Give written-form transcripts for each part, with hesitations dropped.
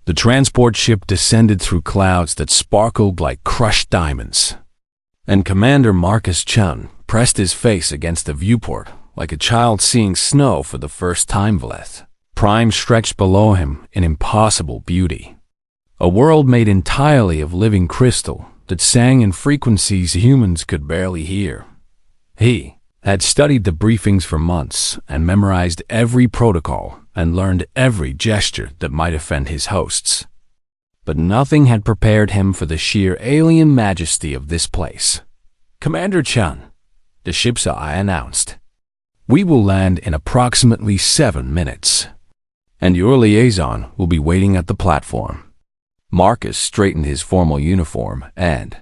The transport ship descended through clouds that sparkled like crushed diamonds, and Commander Marcus Chun pressed his face against the viewport like a child seeing snow for the first time. Veleth Prime stretched below him in impossible beauty, a world made entirely of living crystal that sang in frequencies humans could barely hear. He had studied the briefings for months and memorized every protocol and learned every gesture that might offend his hosts. But nothing had prepared him for the sheer alien majesty of this place. "Commander Chun," the ship's eye announced, "we will land in approximately 7 minutes, and your liaison will be waiting at the platform." Marcus straightened his formal uniform and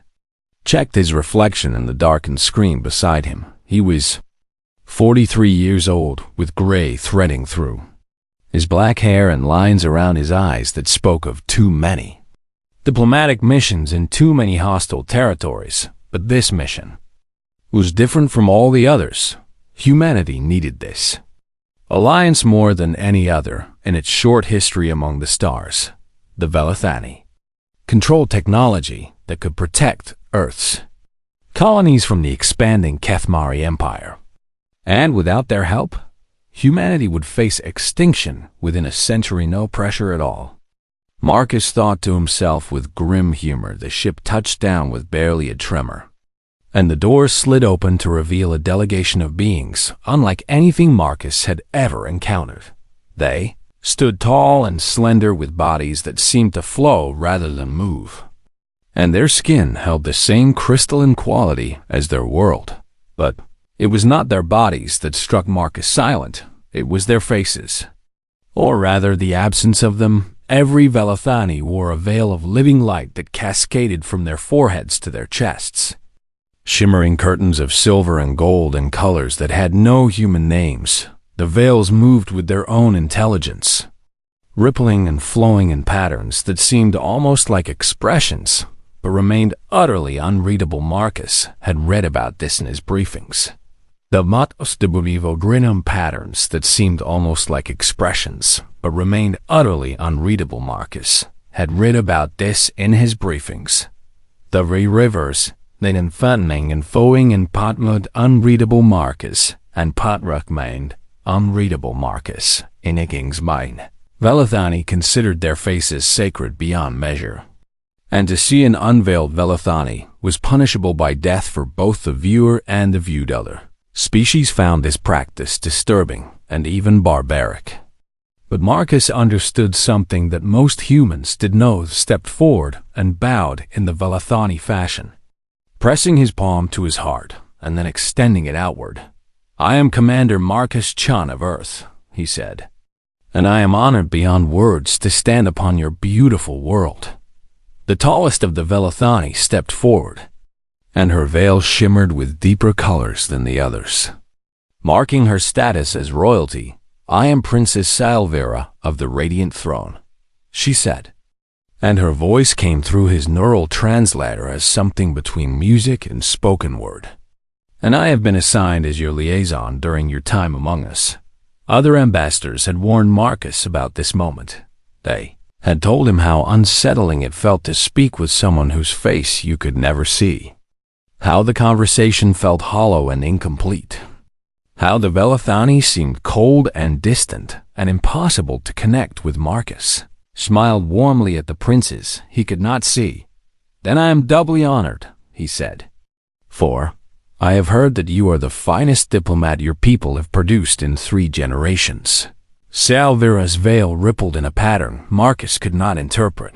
checked his reflection in the darkened screen beside him. He was 43 years old, with gray threading through his black hair and lines around his eyes that spoke of too many diplomatic missions in too many hostile territories. But this mission was different from all the others. Humanity needed this alliance more than any other in its short history among the stars. The Velethani controlled technology that could protect Earth's colonies from the expanding Kethmari Empire. And without their help, humanity would face extinction within a century. No pressure at all. Marcus thought to himself with grim humor. The ship touched down with barely a tremor, and the doors slid open to reveal a delegation of beings unlike anything Marcus had ever encountered. They stood tall and slender with bodies that seemed to flow rather than move, and their skin held the same crystalline quality as their world. But it was not their bodies that struck Marcus silent, it was their faces. Or rather, the absence of them. Every Velethani wore a veil of living light that cascaded from their foreheads to their chests. Shimmering curtains of silver and gold in colors that had no human names. The veils moved with their own intelligence, rippling and flowing in patterns that seemed almost like expressions, but remained utterly unreadable. Marcus had read about this in his briefings. The matos de Bolivo patterns that seemed almost like expressions, but remained utterly unreadable. Marcus had read about this in his briefings. The rivers, then fattening and flowing in Patmud unreadable. Marcus and Patrak mind unreadable. Marcus in Iking's mind. Velethani considered their faces sacred beyond measure, and to see an unveiled Velethani was punishable by death for both the viewer and the viewed. Other species found this practice disturbing and even barbaric. But Marcus understood something that most humans did not. Stepped forward and bowed in the Velethani fashion, pressing his palm to his heart and then extending it outward. "I am Commander Marcus Chun of Earth," he said, "and I am honored beyond words to stand upon your beautiful world." The tallest of the Velethani stepped forward, and her veil shimmered with deeper colors than the others, marking her status as royalty. "I am Princess Salvira of the Radiant Throne," she said, and her voice came through his neural translator as something between music and spoken word. "And I have been assigned as your liaison during your time among us." Other ambassadors had warned Marcus about this moment. They had told him how unsettling it felt to speak with someone whose face you could never see, how the conversation felt hollow and incomplete, how the Velethani seemed cold and distant and impossible to connect with. Marcus smiled warmly at the princes he could not see. "Then I am doubly honored," he said, "for I have heard that you are the finest diplomat your people have produced in 3 generations. Salvira's veil rippled in a pattern Marcus could not interpret,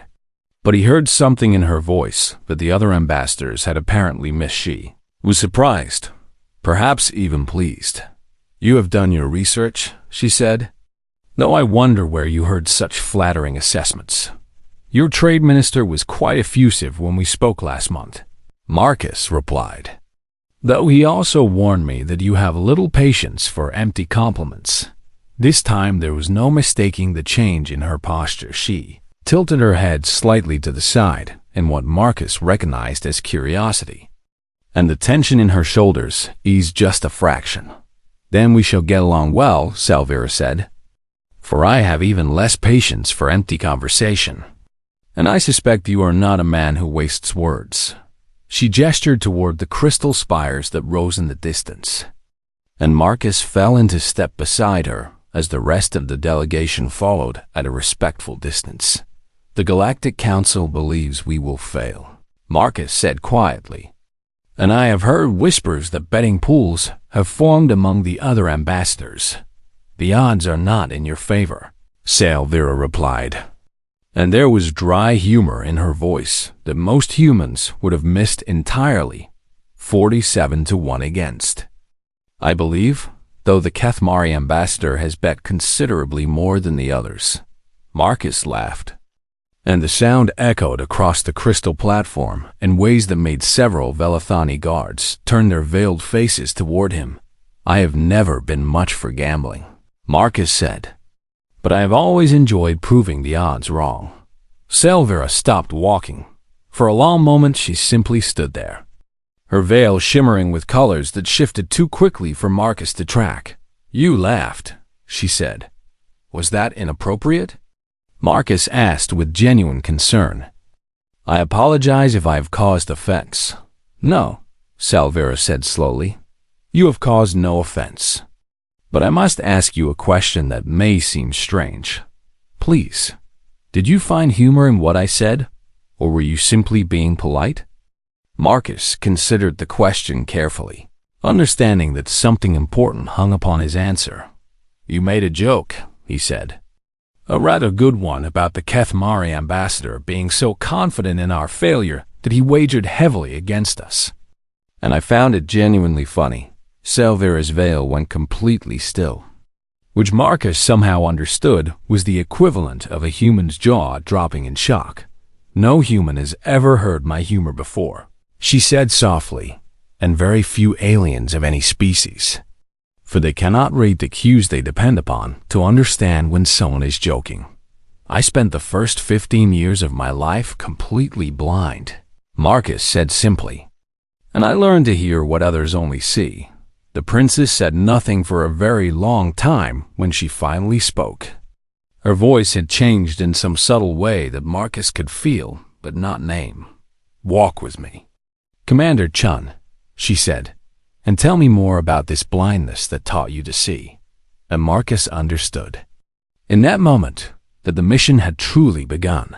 but he heard something in her voice that the other ambassadors had apparently missed. She was surprised, perhaps even pleased. "You have done your research," she said. "Though I wonder where you heard such flattering assessments. Your trade minister was quite effusive when we spoke last month," Marcus replied, "though he also warned me that you have little patience for empty compliments." This time there was no mistaking the change in her posture. She tilted her head slightly to the side in what Marcus recognized as curiosity, and the tension in her shoulders eased just a fraction. "Then we shall get along well," Salvira said, "for I have even less patience for empty conversation." And I suspect you are not a man who wastes words. She gestured toward the crystal spires that rose in the distance. And Marcus fell into step beside her as the rest of the delegation followed at a respectful distance. The Galactic Council believes we will fail, Marcus said quietly. And I have heard whispers that betting pools have formed among the other ambassadors. The odds are not in your favor, Salvira replied. And there was dry humor in her voice that most humans would have missed entirely. 47-1 against. I believe, though the Kethmari ambassador has bet considerably more than the others. Marcus laughed. And the sound echoed across the crystal platform in ways that made several Velathani guards turn their veiled faces toward him. I have never been much for gambling, Marcus said. But I have always enjoyed proving the odds wrong. Salvira stopped walking. For a long moment she simply stood there, her veil shimmering with colors that shifted too quickly for Marcus to track. You laughed, she said. Was that inappropriate? Marcus asked with genuine concern. I apologize if I have caused offense. No, Salvira said slowly. You have caused no offense. But I must ask you a question that may seem strange. Please, did you find humor in what I said, or were you simply being polite? Marcus considered the question carefully, understanding that something important hung upon his answer. You made a joke, he said. A rather good one about the Kethmari ambassador being so confident in our failure that he wagered heavily against us. And I found it genuinely funny. Salvira's veil went completely still, which Marcus somehow understood was the equivalent of a human's jaw dropping in shock. No human has ever heard my humor before, she said softly, and very few aliens of any species. For they cannot read the cues they depend upon to understand when someone is joking. I spent the first 15 years of my life completely blind, Marcus said simply. And I learned to hear what others only see. The princess said nothing for a very long time when she finally spoke. Her voice had changed in some subtle way that Marcus could feel but not name. Walk with me, Commander Chun, she said, and tell me more about this blindness that taught you to see. And Marcus understood, in that moment, that the mission had truly begun.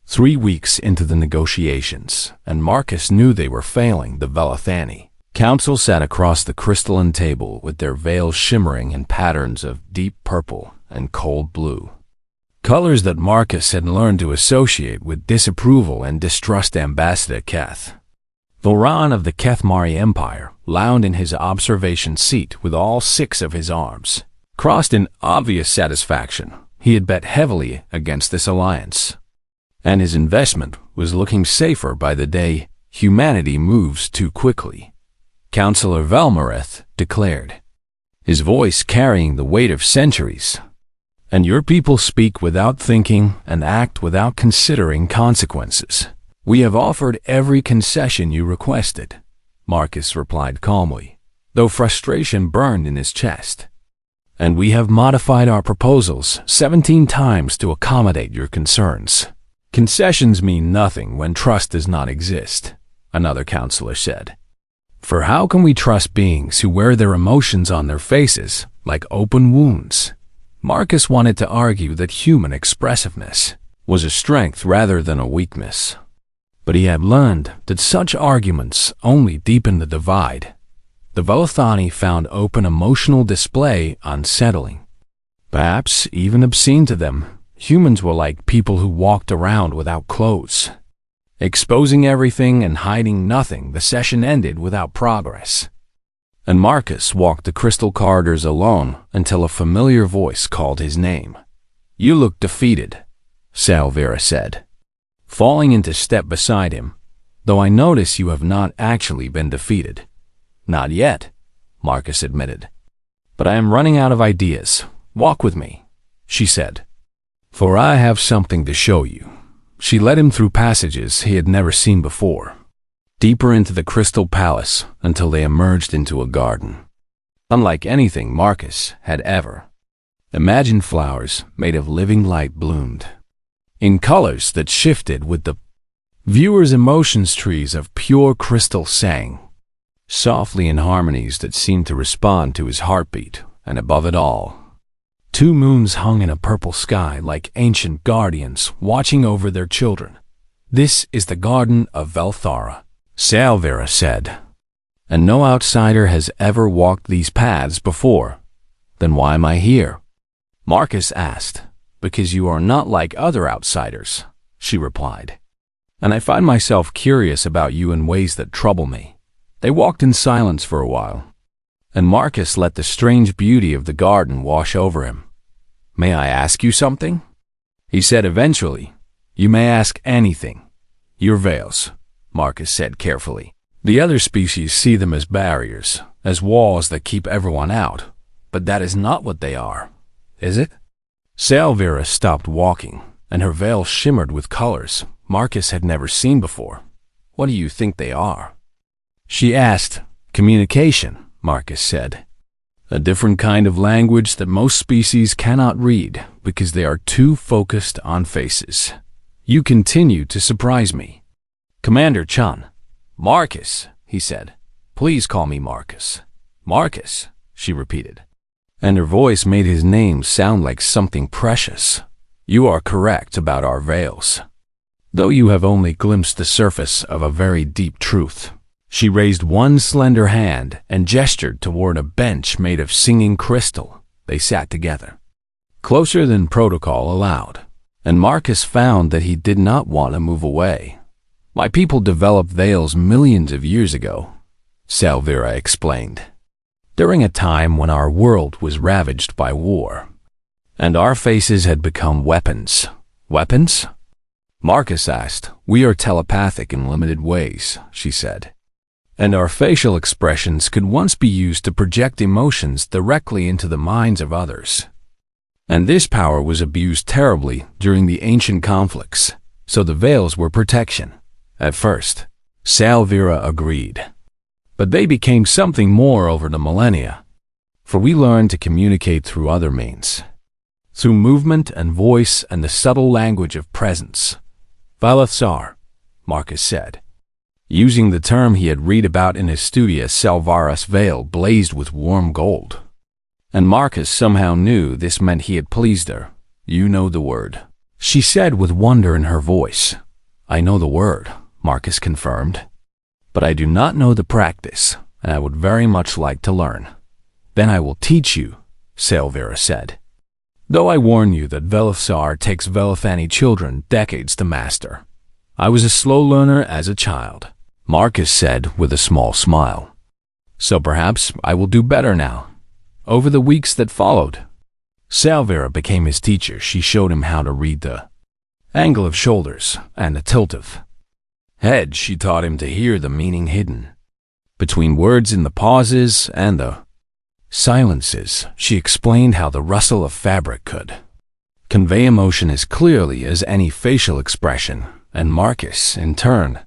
3 weeks into the negotiations, and Marcus knew they were failing the Velathani. Council sat across the crystalline table with their veils shimmering in patterns of deep purple and cold blue, colors that Marcus had learned to associate with disapproval and distrust Ambassador Keth. Voran of the Kethmari Empire lounged in his observation seat with all 6 of his arms crossed in obvious satisfaction. He had bet heavily against this alliance, and his investment was looking safer by the day. Humanity moves too quickly, Councillor Valmareth declared, his voice carrying the weight of centuries. And your people speak without thinking and act without considering consequences. We have offered every concession you requested, Marcus replied calmly, though frustration burned in his chest. And we have modified our proposals 17 times to accommodate your concerns. Concessions mean nothing when trust does not exist, another counselor said. For how can we trust beings who wear their emotions on their faces like open wounds? Marcus wanted to argue that human expressiveness was a strength rather than a weakness. But he had learned that such arguments only deepen the divide. The Velathani found open emotional display unsettling, perhaps even obscene to them. Humans were like people who walked around without clothes, exposing everything and hiding nothing. The session ended without progress, and Marcus walked the crystal corridors alone until a familiar voice called his name. You look defeated, Salvira said, falling into step beside him, though I notice you have not actually been defeated. Not yet, Marcus admitted. But I am running out of ideas. Walk with me, she said, for I have something to show you. She led him through passages he had never seen before, deeper into the crystal palace until they emerged into a garden, unlike anything Marcus had ever imagined. Flowers made of living light bloomed, in colors that shifted with the viewer's emotions. Trees of pure crystal sang softly in harmonies that seemed to respond to his heartbeat, and above it all, two moons hung in a purple sky like ancient guardians watching over their children. "This is the Garden of Velthara," Salvira said, "and no outsider has ever walked these paths before." "Then why am I here?" Marcus asked. "Because you are not like other outsiders," she replied. "And I find myself curious about you in ways that trouble me." They walked in silence for a while, and Marcus let the strange beauty of the garden wash over him. "May I ask you something?" he said eventually. "You may ask anything." "Your veils," Marcus said carefully. "The other species see them as barriers, as walls that keep everyone out, but that is not what they are, is it?" Salvira stopped walking, and her veil shimmered with colors Marcus had never seen before. "What do you think they are?" she asked. "Communication," Marcus said. "A different kind of language that most species cannot read because they are too focused on faces. You continue to surprise me." "Commander Chun." "Marcus," he said. "Please call me Marcus." "Marcus," she repeated, and her voice made his name sound like something precious. "You are correct about our veils, though you have only glimpsed the surface of a very deep truth." She raised one slender hand and gestured toward a bench made of singing crystal. They sat together, closer than protocol allowed, and Marcus found that he did not want to move away. "My people developed veils millions of years ago," Salvira explained, "during a time when our world was ravaged by war, and our faces had become weapons." "Weapons?" Marcus asked. "We are telepathic in limited ways," she said, "and our facial expressions could once be used to project emotions directly into the minds of others. And this power was abused terribly during the ancient conflicts, so the veils were protection. At first," Salvira agreed, "but they became something more over the millennia, for we learned to communicate through other means, through movement and voice and the subtle language of presence." "Valathsar," Marcus said, using the term he had read about in his studio. Salvara's veil blazed with warm gold, and Marcus somehow knew this meant he had pleased her. "You know the word," she said with wonder in her voice. "I know the word," Marcus confirmed, "but I do not know the practice, and I would very much like to learn." "Then I will teach you," Salvira said, "though I warn you that Velithsar takes Velithani children decades to master. I was a slow learner as a child," Marcus said with a small smile. "So perhaps I will do better now." Over the weeks that followed, Salvira became his teacher. She showed him how to read the angle of shoulders and the tilt of head. She taught him to hear the meaning hidden between words in the pauses and the silences. She explained how the rustle of fabric could convey emotion as clearly as any facial expression, and Marcus, in turn,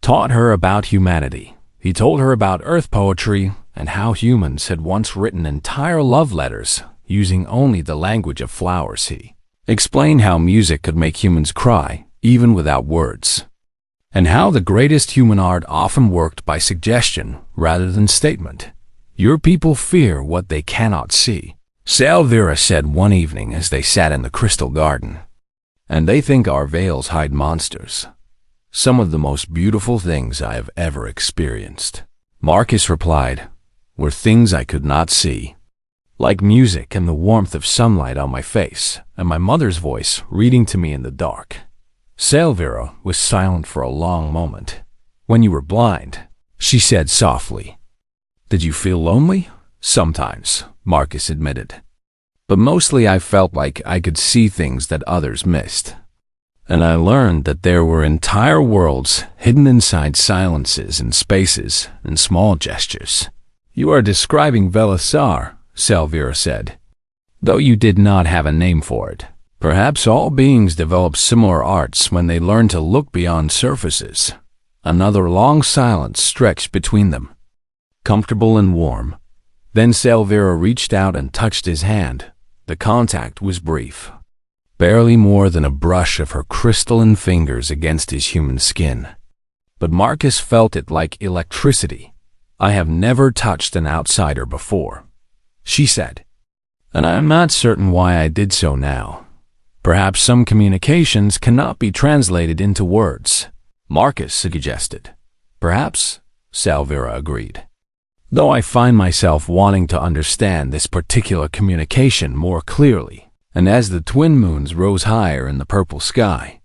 taught her about humanity. He told her about earth poetry and how humans had once written entire love letters using only the language of flowers. He explained how music could make humans cry, even without words, and how the greatest human art often worked by suggestion rather than statement. "Your people fear what they cannot see," Salvira said one evening as they sat in the crystal garden, "and they think our veils hide monsters. Some of the most beautiful things I have ever experienced," Marcus replied, "were things I could not see, like music and the warmth of sunlight on my face, and my mother's voice reading to me in the dark." Salvira was silent for a long moment. "When you were blind," she said softly, "did you feel lonely?" "Sometimes," Marcus admitted, "but mostly I felt like I could see things that others missed. And I learned that there were entire worlds hidden inside silences and spaces and small gestures." "You are describing Velithsar," Salvira said, "though you did not have a name for it. Perhaps all beings develop similar arts when they learn to look beyond surfaces." Another long silence stretched between them, comfortable and warm. Then Salvira reached out and touched his hand. The contact was brief, barely more than a brush of her crystalline fingers against his human skin. But Marcus felt it like electricity. "I have never touched an outsider before," she said. "And I am not certain why I did so now. Perhaps some communications cannot be translated into words," Marcus suggested. "Perhaps," Salvira agreed. "Though I find myself wanting to understand this particular communication more clearly." And as the twin moons rose higher in the purple sky,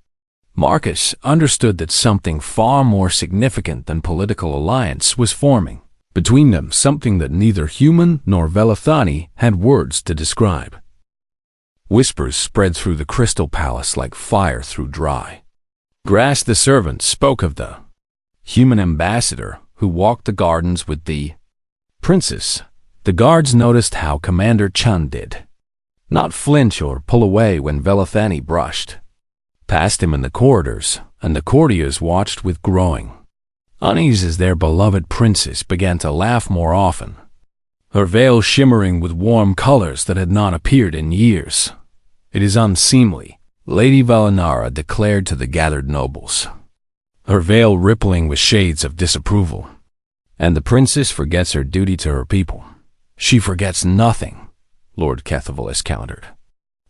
Marcus understood that something far more significant than political alliance was forming between them, something that neither human nor Velethani had words to describe. Whispers spread through the crystal palace like fire through dry grass. The servant spoke of the human ambassador who walked the gardens with the princess. The guards noticed how Commander Chun did not flinch or pull away when Velethani brushed past him in the corridors, and the courtiers watched with growing unease as their beloved princess began to laugh more often, her veil shimmering with warm colors that had not appeared in years. "It is unseemly," Lady Valinara declared to the gathered nobles, her veil rippling with shades of disapproval. "And the princess forgets her duty to her people." "She forgets nothing," Lord Kethovalis countered.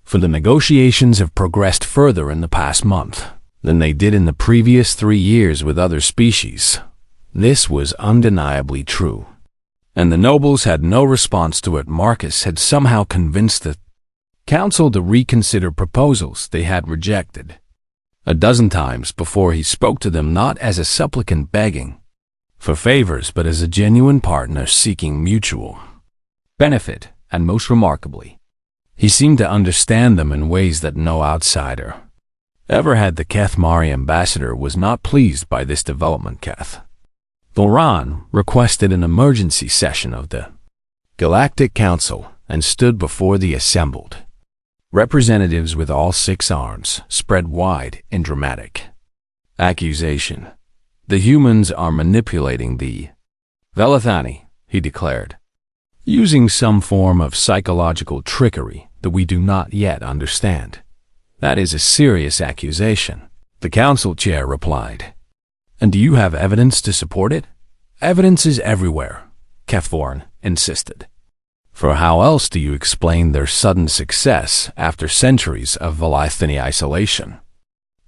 "For the negotiations have progressed further in the past month than they did in the previous 3 years with other species." This was undeniably true, and the nobles had no response to it. Marcus had somehow convinced the council to reconsider proposals they had rejected a dozen times before. He spoke to them not as a supplicant begging for favors, but as a genuine partner seeking mutual benefit. And most remarkably, he seemed to understand them in ways that no outsider ever had. The Kethmari ambassador was not pleased by this development. Keth Voran requested an emergency session of the Galactic Council and stood before the assembled representatives with all 6 arms spread wide in dramatic accusation. "The humans are manipulating the Velethani," he declared, "using some form of psychological trickery that we do not yet understand." "That is a serious accusation," the council chair replied. "And do you have evidence to support it?" "Evidence is everywhere," Kethvorn insisted. "For how else do you explain their sudden success after centuries of Velethani isolation?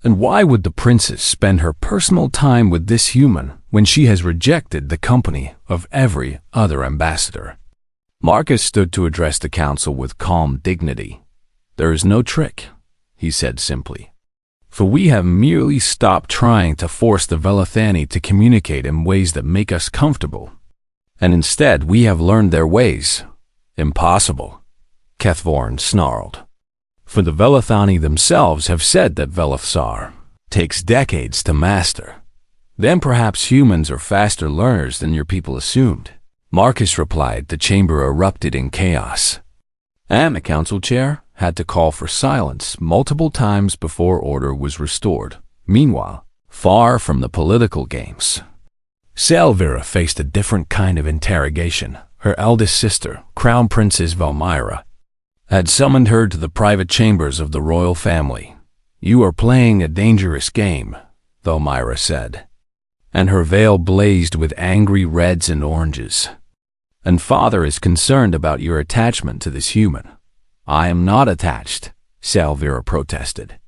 And why would the princess spend her personal time with this human when she has rejected the company of every other ambassador?" Marcus stood to address the council with calm dignity. "There is no trick," he said simply. "For we have merely stopped trying to force the Velethani to communicate in ways that make us comfortable. And instead we have learned their ways." "Impossible," Kethvorn snarled. "For the Velethani themselves have said that Velethsar takes decades to master. Then perhaps humans are faster learners than your people assumed." Marcus replied. The chamber erupted in chaos, and the council chair had to call for silence multiple times before order was restored. Meanwhile, far from the political games, Salvira faced a different kind of interrogation. Her eldest sister, Crown Princess Valmyra, had summoned her to the private chambers of the royal family. "You are playing a dangerous game," Valmyra said, and her veil blazed with angry reds and oranges. "And father is concerned about your attachment to this human." "I am not attached," Salvira protested,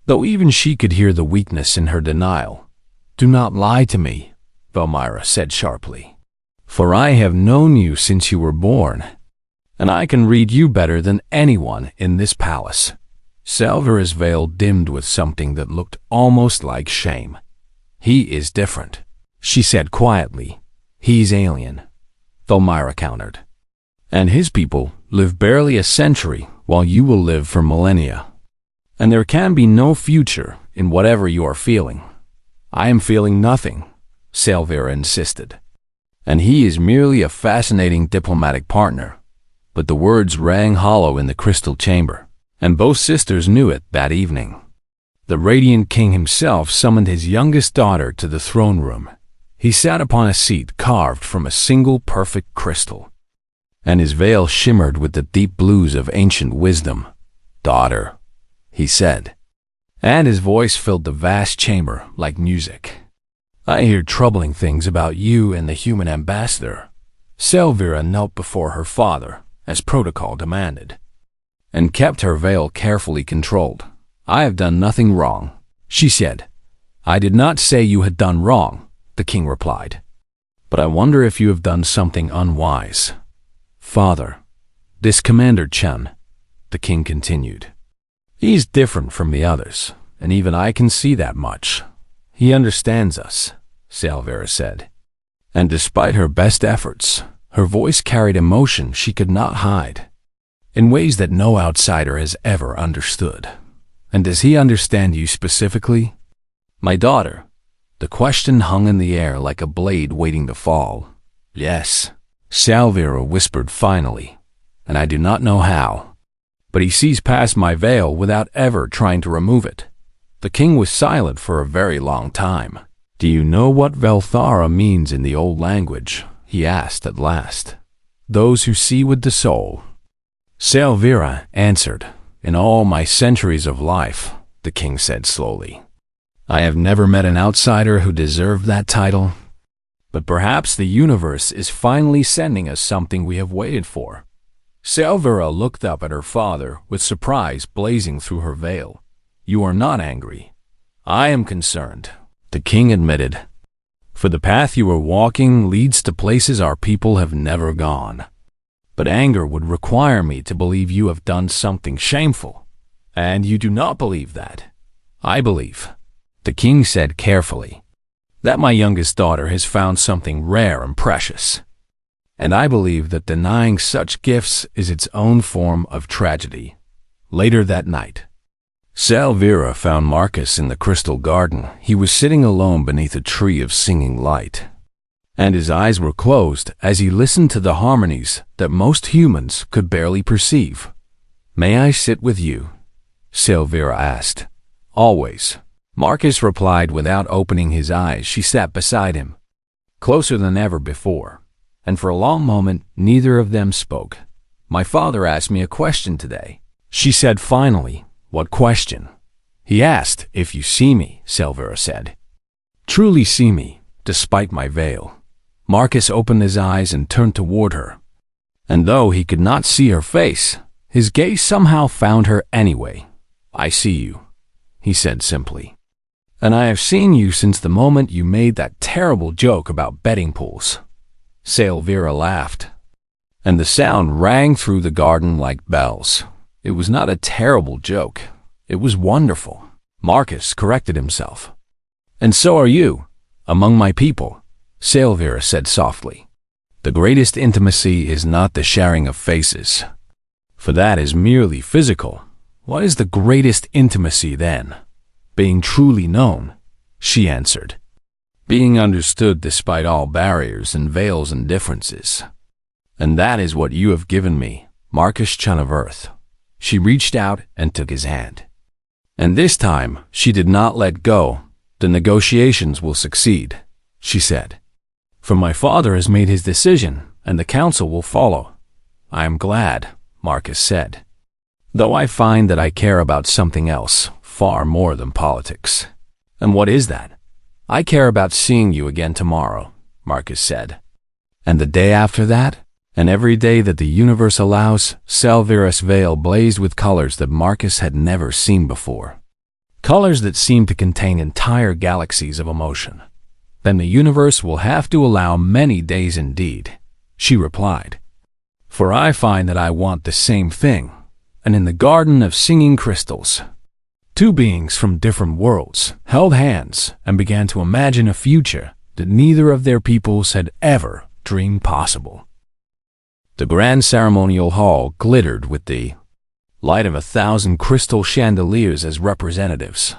though even she could hear the weakness in her denial. "Do not lie to me," Valmyra said sharply, "for I have known you since you were born, and I can read you better than anyone in this palace." Salvira's veil dimmed with something that looked almost like shame. "He is different," she said quietly. "He's alien," Valmyra countered. "And his people live barely a century, while you will live for millennia. And there can be no future in whatever you are feeling." "I am feeling nothing," Salvira insisted. "And he is merely a fascinating diplomatic partner." But the words rang hollow in the crystal chamber, and both sisters knew it that evening. The Radiant King himself summoned his youngest daughter to the throne room. He sat upon a seat carved from a single perfect crystal, and his veil shimmered with the deep blues of ancient wisdom. "Daughter," he said, and his voice filled the vast chamber like music. I hear troubling things about you and the human ambassador. Selvira knelt before her father, as protocol demanded, and kept her veil carefully controlled. I have done nothing wrong, she said. I did not say you had done wrong, the king replied. But I wonder if you have done something unwise. Father, this Commander Chen, the king continued. He's different from the others, and even I can see that much. He understands us, Selvira said. And despite her best efforts, her voice carried emotion she could not hide, in ways that no outsider has ever understood. And does he understand you specifically? My daughter. The question hung in the air like a blade waiting to fall. Yes, Selvira whispered finally, and I do not know how. But he sees past my veil without ever trying to remove it. The king was silent for a very long time. Do you know what Velthara means in the old language? He asked at last. Those who see with the soul. Selvira answered. In all my centuries of life, the king said slowly, I have never met an outsider who deserved that title. But perhaps the universe is finally sending us something we have waited for. Selvira looked up at her father with surprise blazing through her veil. You are not angry. I am concerned, the king admitted. For the path you are walking leads to places our people have never gone. But anger would require me to believe you have done something shameful. And you do not believe that. I believe, the king said carefully, that my youngest daughter has found something rare and precious. And I believe that denying such gifts is its own form of tragedy. Later that night, Selvira found Marcus in the crystal garden. He was sitting alone beneath a tree of singing light, and his eyes were closed as he listened to the harmonies that most humans could barely perceive. May I sit with you? Selvira asked. Always. Marcus replied without opening his eyes. She sat beside him, closer than ever before, and for a long moment neither of them spoke. My father asked me a question today, she said finally. What question? He asked. If you see me, Selvira said. Truly see me, despite my veil. Marcus opened his eyes and turned toward her. And though he could not see her face, his gaze somehow found her anyway. I see you, he said simply. And I have seen you since the moment you made that terrible joke about betting pools. Selvira laughed, and the sound rang through the garden like bells. It was not a terrible joke. It was wonderful. Marcus corrected himself. And so are you, among my people, Selvira said softly. The greatest intimacy is not the sharing of faces, for that is merely physical. What is the greatest intimacy then? Being truly known, she answered. Being understood despite all barriers and veils and differences. And that is what you have given me, Marcus Chun of Earth. She reached out and took his hand. And this time, she did not let go. The negotiations will succeed, she said. For my father has made his decision, and the council will follow. I am glad, Marcus said. Though I find that I care about something else, far more than politics. And what is that? I care about seeing you again tomorrow, Marcus said. And the day after that? And every day that the universe allows, Selvira's veil blazed with colors that Marcus had never seen before. Colors that seemed to contain entire galaxies of emotion. Then the universe will have to allow many days indeed, she replied. For I find that I want the same thing. And in the garden of singing crystals, two beings from different worlds held hands and began to imagine a future that neither of their peoples had ever dreamed possible. The grand ceremonial hall glittered with the light of 1,000 crystal chandeliers as representatives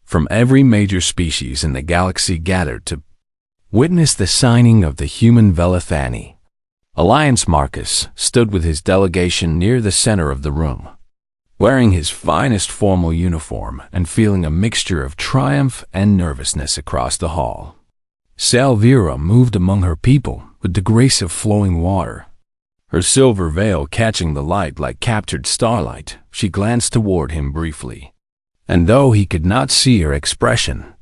from every major species in the galaxy gathered to witness the signing of the human Velethani. Alliance Marcus stood with his delegation near the center of the room, wearing his finest formal uniform and feeling a mixture of triumph and nervousness across the hall. Selvira moved among her people with the grace of flowing water. Her silver veil catching the light like captured starlight, she glanced toward him briefly. And though he could not see her expression,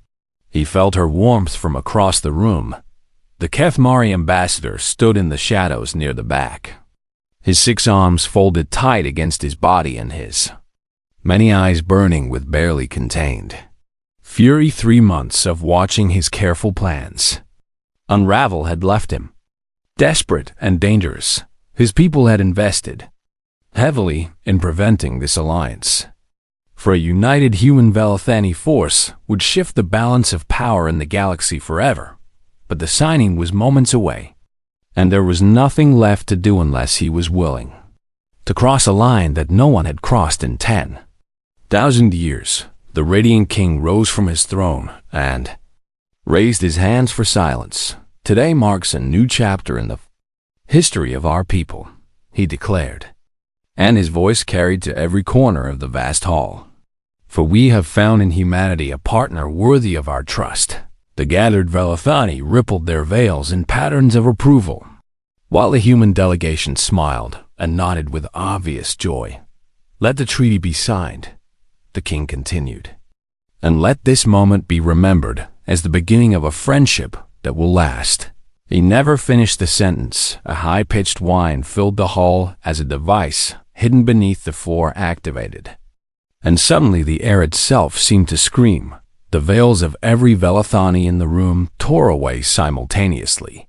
he felt her warmth from across the room. The Kethmari ambassador stood in the shadows near the back, his 6 arms folded tight against his body and his many eyes burning with barely contained fury. 3 months of watching his careful plans unravel had left him desperate and dangerous. His people had invested heavily in preventing this alliance, for a united human Velethani force would shift the balance of power in the galaxy forever. But the signing was moments away, and there was nothing left to do unless he was willing to cross a line that no one had crossed in 10,000 years. The Radiant King rose from his throne and raised his hands for silence. Today marks a new chapter in the history of our people, he declared, and his voice carried to every corner of the vast hall. For we have found in humanity a partner worthy of our trust. The gathered Velethani rippled their veils in patterns of approval, while the human delegation smiled and nodded with obvious joy. Let the treaty be signed, the king continued, and let this moment be remembered as the beginning of a friendship that will last. He never finished the sentence. A high-pitched whine filled the hall as a device hidden beneath the floor activated, and suddenly the air itself seemed to scream. The veils of every Velethani in the room tore away simultaneously,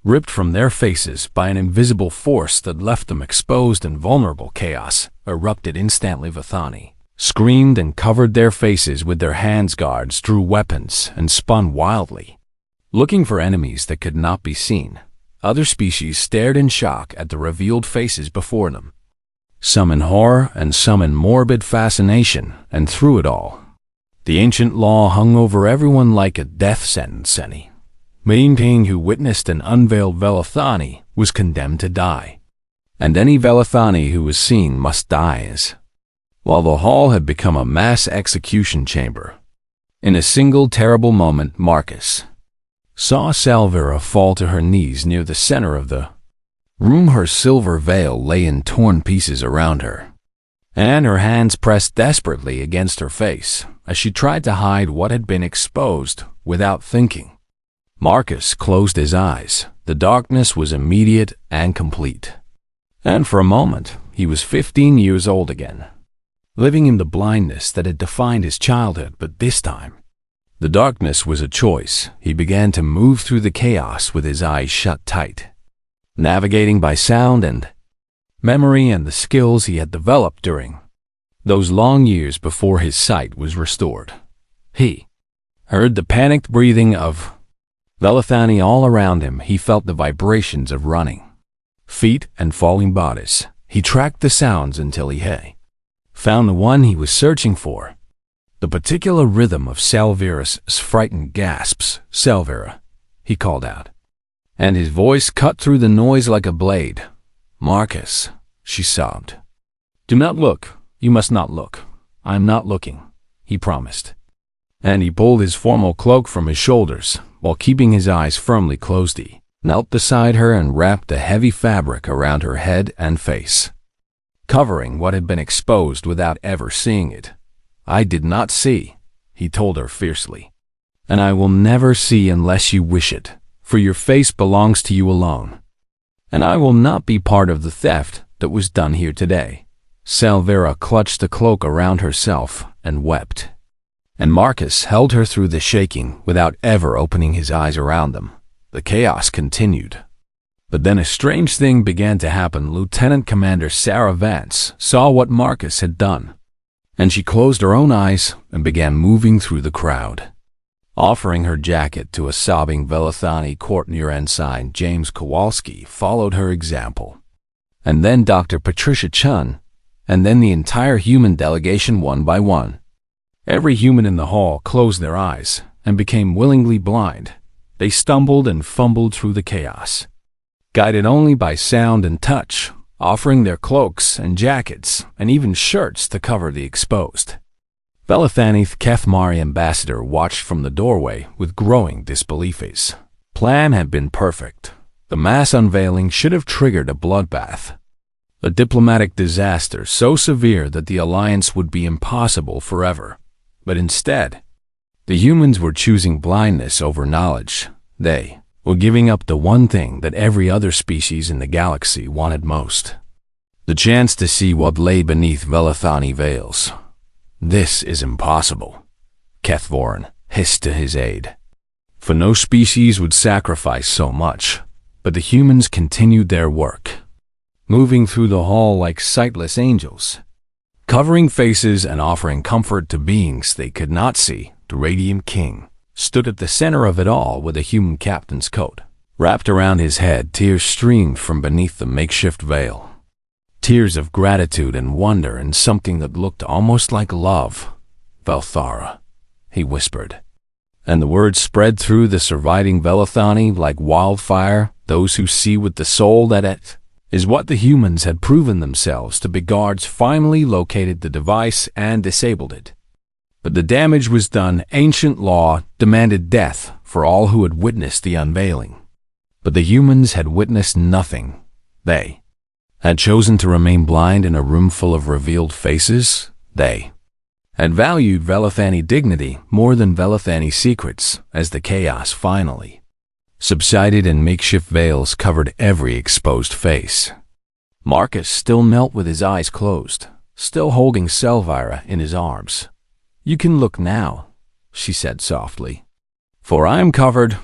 ripped from their faces by an invisible force that left them exposed and vulnerable. Chaos erupted instantly. Velethani screamed and covered their faces with their hands. Guards drew weapons and spun wildly, looking for enemies that could not be seen. Other species stared in shock at the revealed faces before them, some in horror and some in morbid fascination. And through it all, the ancient law hung over everyone like a death sentence. Any being who witnessed an unveiled Velethani was condemned to die, and any Velethani who was seen must die. As while the hall had become a mass execution chamber, in a single terrible moment, Marcus saw Salvira fall to her knees near the center of the room. Her silver veil lay in torn pieces around her, and her hands pressed desperately against her face as she tried to hide what had been exposed. Without thinking, Marcus closed his eyes. The darkness was immediate and complete, and for a moment he was 15 years old again, living in the blindness that had defined his childhood. But this time, the darkness was a choice. He began to move through the chaos with his eyes shut tight, navigating by sound and memory and the skills he had developed during those long years before his sight was restored. He heard the panicked breathing of Velethani all around him. He felt the vibrations of running feet and falling bodies. He tracked the sounds until he found the one he was searching for, the particular rhythm of Salvira's frightened gasps. "Salvira," he called out, and his voice cut through the noise like a blade. "Marcus," she sobbed. "Do not look. You must not look. I am not looking," he promised. And he pulled his formal cloak from his shoulders, while keeping his eyes firmly closed. He knelt beside her and wrapped a heavy fabric around her head and face, covering what had been exposed without ever seeing it. "I did not see," he told her fiercely, "and I will never see unless you wish it, for your face belongs to you alone, and I will not be part of the theft that was done here today." Salvira clutched the cloak around herself and wept, and Marcus held her through the shaking without ever opening his eyes around them. The chaos continued. But then a strange thing began to happen. Lieutenant Commander Sarah Vance saw what Marcus had done, and she closed her own eyes and began moving through the crowd, offering her jacket to a sobbing Velethani. Courtier Ensign James Kowalski followed her example, and then Dr. Patricia Chun, and then the entire human delegation one by one. Every human in the hall closed their eyes and became willingly blind. They stumbled and fumbled through the chaos, guided only by sound and touch, offering their cloaks and jackets and even shirts to cover the exposed. Velethani, the Kethmari ambassador, watched from the doorway with growing disbelief. His plan had been perfect. The mass unveiling should have triggered a bloodbath, a diplomatic disaster so severe that the alliance would be impossible forever. But instead, the humans were choosing blindness over knowledge. They were giving up the one thing that every other species in the galaxy wanted most: the chance to see what lay beneath Velathani veils. "This is impossible," Kethvorin hissed to his aide. For no species would sacrifice so much. But the humans continued their work, moving through the hall like sightless angels, covering faces and offering comfort to beings they could not see. The Radiant King stood at the center of it all with a human captain's coat wrapped around his head. Tears streamed from beneath the makeshift veil. Tears of gratitude and wonder and something that looked almost like love. "Velthara," he whispered. And the word spread through the surviving Velathani like wildfire. Those who see with the soul that it is what the humans had proven themselves to be. Guards finally located the device and disabled it. But the damage was done. Ancient law demanded death for all who had witnessed the unveiling. But the humans had witnessed nothing. They had chosen to remain blind in a room full of revealed faces. They had valued Velathani dignity more than Velathani secrets. As the chaos finally subsided and makeshift veils covered every exposed face, Marcus still knelt with his eyes closed, still holding Selvira in his arms. "You can look now," she said softly. "For I am covered.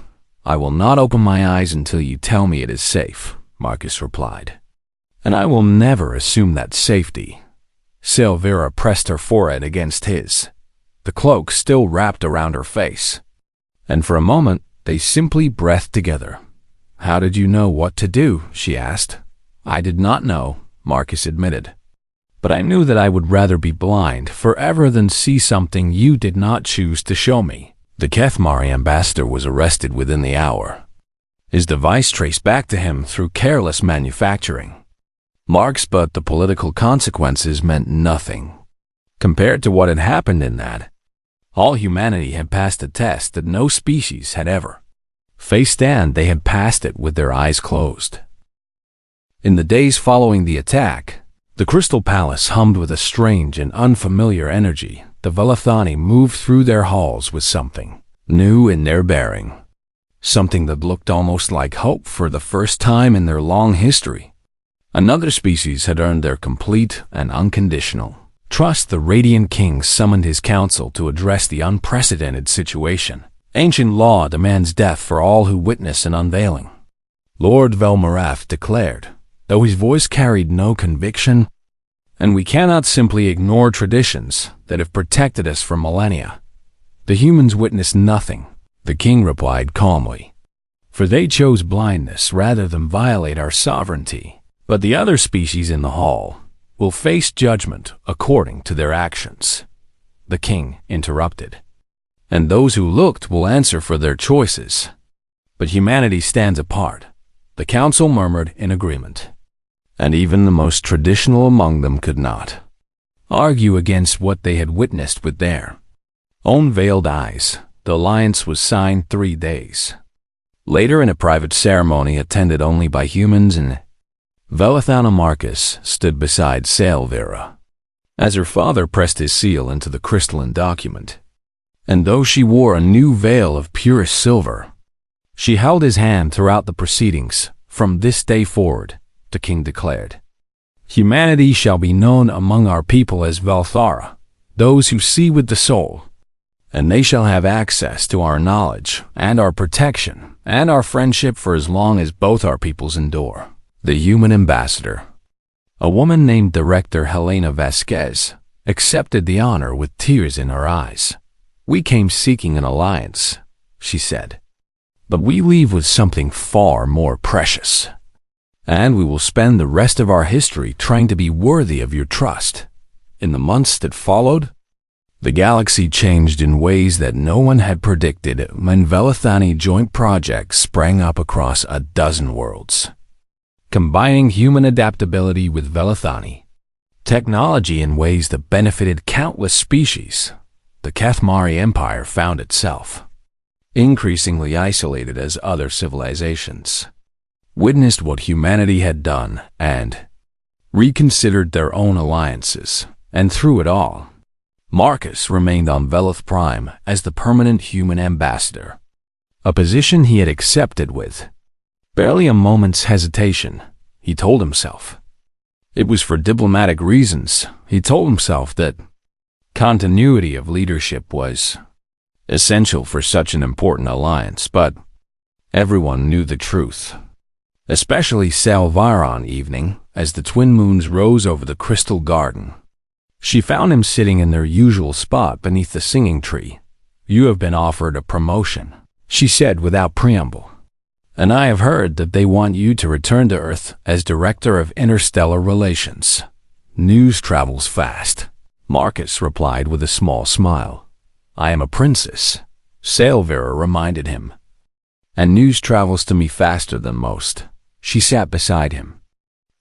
I will not open my eyes until you tell me it is safe," Marcus replied. "And I will never assume that safety." Selvira pressed her forehead against his, the cloak still wrapped around her face. And for a moment, they simply breathed together. "How did you know what to do?" she asked. "I did not know," Marcus admitted. "But I knew that I would rather be blind forever than see something you did not choose to show me." The Kethmari ambassador was arrested within the hour, his device traced back to him through careless manufacturing. But the political consequences meant nothing compared to what had happened in that. All humanity had passed a test that no species had ever faced, and they had passed it with their eyes closed. In the days following the attack, the Crystal Palace hummed with a strange and unfamiliar energy. The Velathani moved through their halls with something new in their bearing, something that looked almost like hope for the first time in their long history. Another species had earned their complete and unconditional trust. The Radiant King summoned his council to address the unprecedented situation. Ancient law demands death for all who witness an unveiling, Lord Velmarath declared, though his voice carried no conviction. And we cannot simply ignore traditions that have protected us for millennia. The humans witnessed nothing, the king replied calmly, for they chose blindness rather than violate our sovereignty. But the other species in the hall will face judgment according to their actions, the king interrupted. And those who looked will answer for their choices. But humanity stands apart, the council murmured in agreement. And even the most traditional among them could not argue against what they had witnessed with their own veiled eyes. The alliance was signed 3 days later in a private ceremony attended only by humans, and Velathana Marcus stood beside Selvira as her father pressed his seal into the crystalline document. And though she wore a new veil of purest silver, she held his hand throughout the proceedings. "From this day forward," the king declared, "humanity shall be known among our people as Velthara, those who see with the soul. And they shall have access to our knowledge and our protection and our friendship for as long as both our peoples endure." The human ambassador, a woman named Director Helena Vasquez, accepted the honor with tears in her eyes. "We came seeking an alliance," she said, "but we leave with something far more precious. And we will spend the rest of our history trying to be worthy of your trust." In the months that followed, the galaxy changed in ways that no one had predicted when Velathani joint projects sprang up across a dozen worlds, combining human adaptability with Velathani technology in ways that benefited countless species. The Kethmari Empire found itself increasingly isolated as other civilizations witnessed what humanity had done, and reconsidered their own alliances. And through it all, Marcus remained on Velith Prime as the permanent human ambassador, a position he had accepted with barely a moment's hesitation. He told himself it was for diplomatic reasons. He told himself that continuity of leadership was essential for such an important alliance, but everyone knew the truth, especially Salviron evening as the twin moons rose over the crystal garden. She found him sitting in their usual spot beneath the singing tree. "You have been offered a promotion," she said without preamble, "and I have heard that they want you to return to Earth as Director of Interstellar Relations." "News travels fast," Marcus replied with a small smile. "I am a princess," Salvira reminded him. "And news travels to me faster than most." She sat beside him,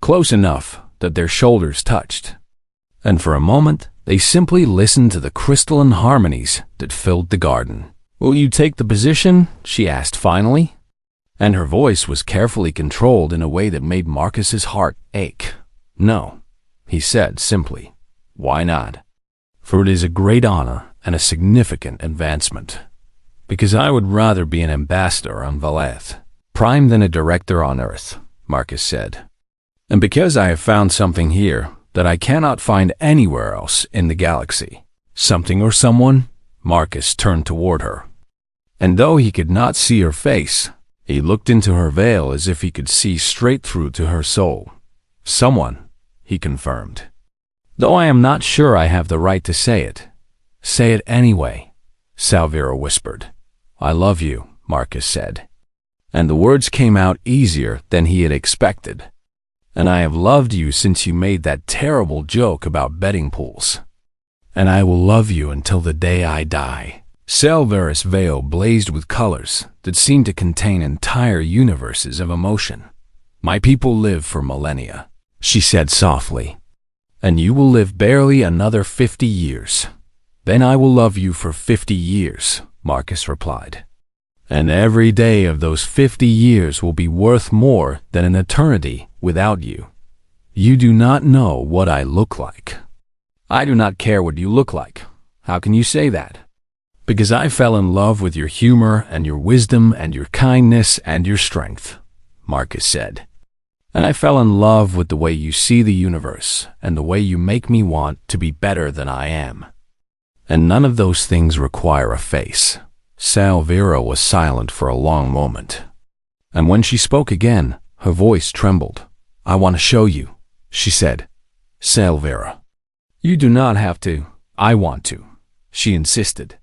close enough that their shoulders touched, and for a moment they simply listened to the crystalline harmonies that filled the garden. "Will you take the position?" she asked finally, and her voice was carefully controlled in a way that made Marcus's heart ache. "No," he said simply. "Why not?" "For it is a great honor and a significant advancement. Because I would rather be an ambassador on Velith Prime than a director on Earth," Marcus said. "And because I have found something here that I cannot find anywhere else in the galaxy." "Something or someone?" Marcus turned toward her, and though he could not see her face, he looked into her veil as if he could see straight through to her soul. "Someone," he confirmed. "Though I am not sure I have the right to say it." "Say it anyway," Salvira whispered. "I love you," Marcus said, and the words came out easier than he had expected. "And I have loved you since you made that terrible joke about betting pools. And I will love you until the day I die." Salvira's veil blazed with colors that seemed to contain entire universes of emotion. "My people live for millennia," she said softly, "and you will live barely another 50 years. Then I will love you for 50 years, Marcus replied. "And every day of those 50 years will be worth more than an eternity without you. You do not know what I look like." "I do not care what you look like. How can you say that?" "Because I fell in love with your humor and your wisdom and your kindness and your strength," Marcus said. "And I fell in love with the way you see the universe and the way you make me want to be better than I am. And none of those things require a face." Salvira was silent for a long moment, and when she spoke again, her voice trembled. "I want to show you," she said. "Salvira, you do not have to." "I want to," she insisted.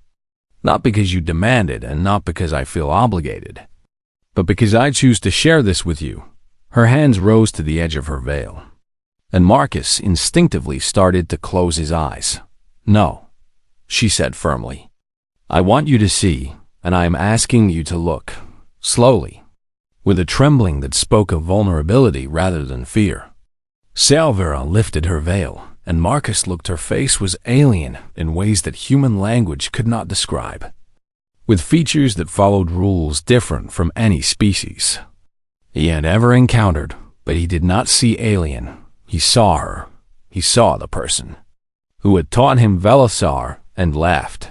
"Not because you demand it and not because I feel obligated, but because I choose to share this with you." Her hands rose to the edge of her veil, and Marcus instinctively started to close his eyes. "No," she said firmly. "I want you to see, and I am asking you to look." Slowly, with a trembling that spoke of vulnerability rather than fear, Salvira lifted her veil, and Marcus looked. Her face was alien in ways that human language could not describe, with features that followed rules different from any species he had ever encountered. But he did not see alien. He saw her. He saw the person who had taught him Velisar and laughed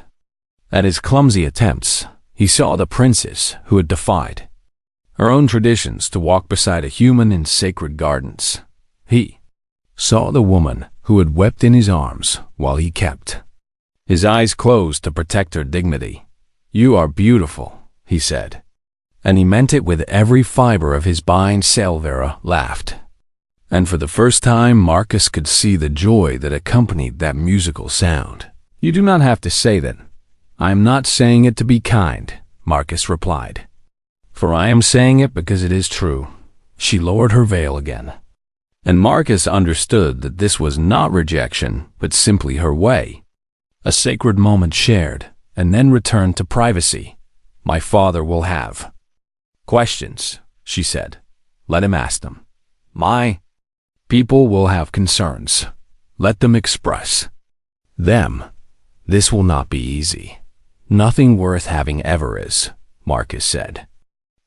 at his clumsy attempts. He saw the princess who had defied her own traditions to walk beside a human in sacred gardens. He saw the woman who had wept in his arms while he kept his eyes closed to protect her dignity. "You are beautiful," he said, and he meant it with every fiber of his being. Salvira laughed, and for the first time Marcus could see the joy that accompanied that musical sound. "You do not have to say that. I am not saying it to be kind," Marcus replied, "for I am saying it because it is true." She lowered her veil again, and Marcus understood that this was not rejection, but simply her way. A sacred moment shared, and then returned to privacy. "My father will have questions," she said. "Let him ask them. My people will have concerns. Let them express them. This will not be easy. Nothing worth having ever is," Marcus said.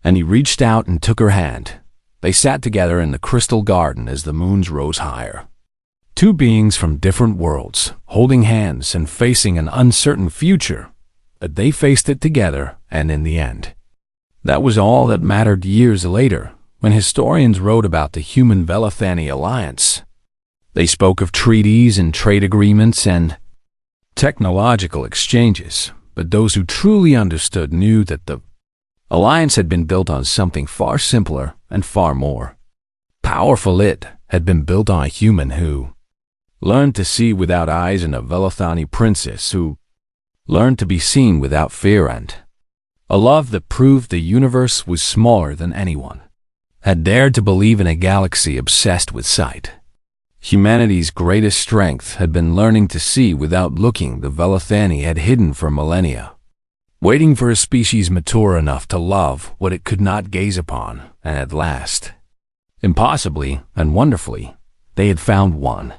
And he reached out and took her hand. They sat together in the crystal garden as the moons rose higher. Two beings from different worlds, holding hands and facing an uncertain future, but they faced it together, and in the end, that was all that mattered. Years later, when historians wrote about the Human-Velathani alliance, they spoke of treaties and trade agreements and technological exchanges, but those who truly understood knew that the alliance had been built on something far simpler and far more powerful. It had been built on a human who learned to see without eyes, and a Velathani princess who learned to be seen without fear, and a love that proved the universe was smaller than anyone had dared to believe in. A galaxy obsessed with sight. Humanity's greatest strength had been learning to see without looking. The Velathani had hidden for millennia, waiting for a species mature enough to love what it could not gaze upon, and at last, impossibly and wonderfully, they had found one.